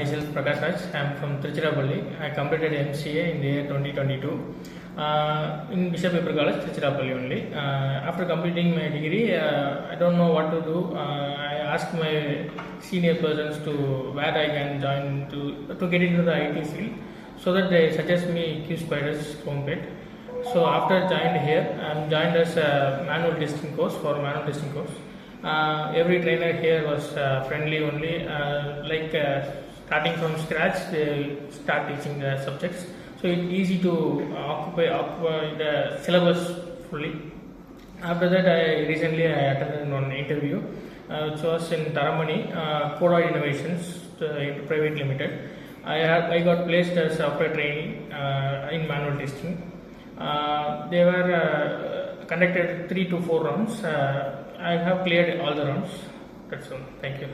myself Prakash Raj. I am from Tiruchirappalli. I completed MCA in the year 2022 in Bishop Paper College, Tiruchirappalli only. After completing my degree, I don't know what to do. I asked my senior persons to where I can join to get into the IT field, so that they suggest me Q Spiders Homepage. So after joined here, I am joined as a manual testing course for manual testing course. Every trainer here was friendly only, starting from scratch they start teaching the subjects, so it's easy to occupy the syllabus fully. After that, I attended one interview which was in Taramani, Koda Innovations Private Limited. I got placed as software trainee in manual testing. They were conducted 3 to 4 rounds. I have cleared all the rounds. That's all. Thank you.